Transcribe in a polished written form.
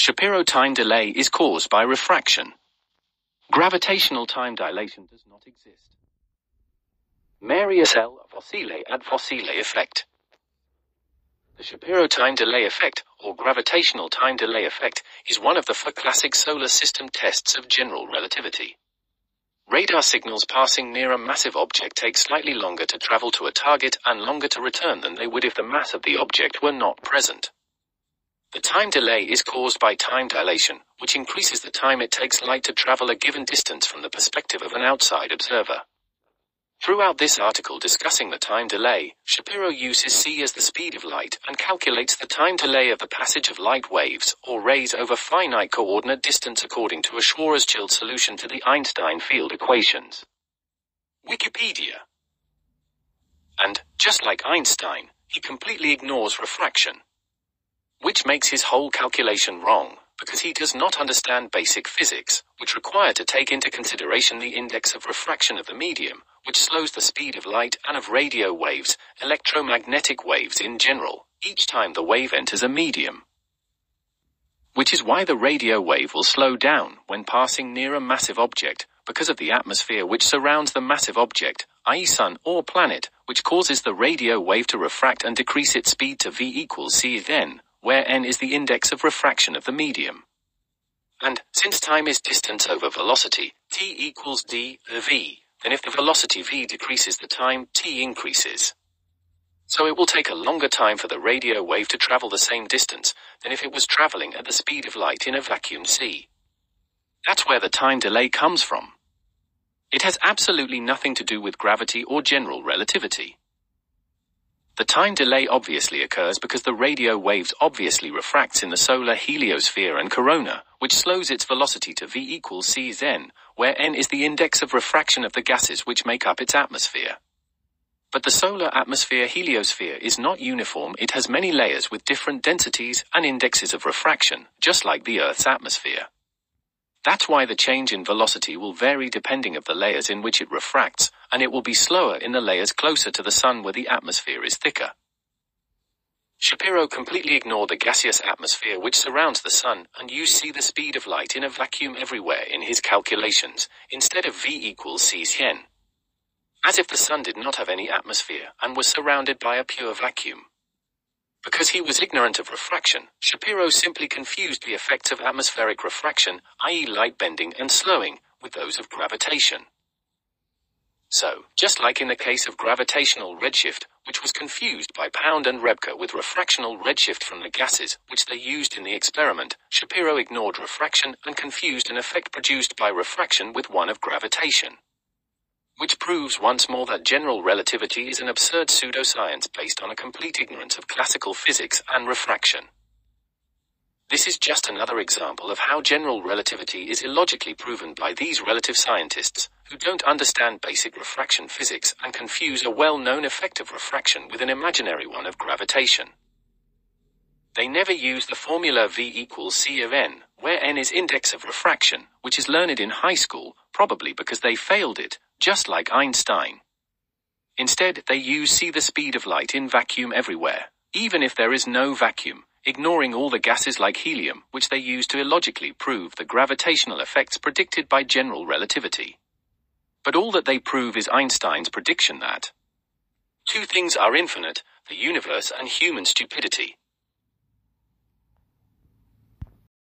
Shapiro time delay is caused by refraction. Gravitational time dilation does not exist. Marius L. fossile ad fossile effect. The Shapiro time delay effect, or gravitational time delay effect, is one of the four classic solar system tests of general relativity. Radar signals passing near a massive object take slightly longer to travel to a target and longer to return than they would if the mass of the object were not present. The time delay is caused by time dilation, which increases the time it takes light to travel a given distance from the perspective of an outside observer. Throughout this article discussing the time delay, Shapiro uses c as the speed of light and calculates the time delay of the passage of light waves, or rays, over finite coordinate distance according to a Schwarzschild solution to the Einstein field equations. Wikipedia. And, just like Einstein, he completely ignores refraction, which makes his whole calculation wrong, because he does not understand basic physics, which require to take into consideration the index of refraction of the medium, which slows the speed of light and of radio waves, electromagnetic waves in general, each time the wave enters a medium. Which is why the radio wave will slow down when passing near a massive object, because of the atmosphere which surrounds the massive object, i.e. sun or planet, which causes the radio wave to refract and decrease its speed to v equals c then, where n is the index of refraction of the medium. And, since time is distance over velocity, t equals d v, then if the velocity v decreases, the time t increases. So it will take a longer time for the radio wave to travel the same distance than if it was traveling at the speed of light in a vacuum c. That's where the time delay comes from. It has absolutely nothing to do with gravity or general relativity. The time delay obviously occurs because the radio waves obviously refracts in the solar heliosphere and corona, which slows its velocity to v equals c then, where n is the index of refraction of the gases which make up its atmosphere. But the solar atmosphere heliosphere is not uniform. It has many layers with different densities and indexes of refraction, just like the Earth's atmosphere. That's why the change in velocity will vary depending of the layers in which it refracts, and it will be slower in the layers closer to the sun where the atmosphere is thicker. Shapiro completely ignored the gaseous atmosphere which surrounds the sun and used c the speed of light in a vacuum everywhere in his calculations, instead of v equals c hen. As if the sun did not have any atmosphere and was surrounded by a pure vacuum. Because he was ignorant of refraction, Shapiro simply confused the effects of atmospheric refraction, i.e. light bending and slowing, with those of gravitation. So, just like in the case of gravitational redshift, which was confused by Pound and Rebka with refractional redshift from the gases, which they used in the experiment, Shapiro ignored refraction and confused an effect produced by refraction with one of gravitation. Which proves once more that general relativity is an absurd pseudoscience based on a complete ignorance of classical physics and refraction. This is just another example of how general relativity is illogically proven by these relative scientists, who don't understand basic refraction physics and confuse a well-known effect of refraction with an imaginary one of gravitation. They never use the formula v equals c of n, where n is index of refraction, which is learned in high school, probably because they failed it, just like Einstein. Instead, they use c the speed of light in vacuum everywhere, even if there is no vacuum, ignoring all the gases like helium, which they use to illogically prove the gravitational effects predicted by general relativity. But all that they prove is Einstein's prediction that two things are infinite, the universe and human stupidity.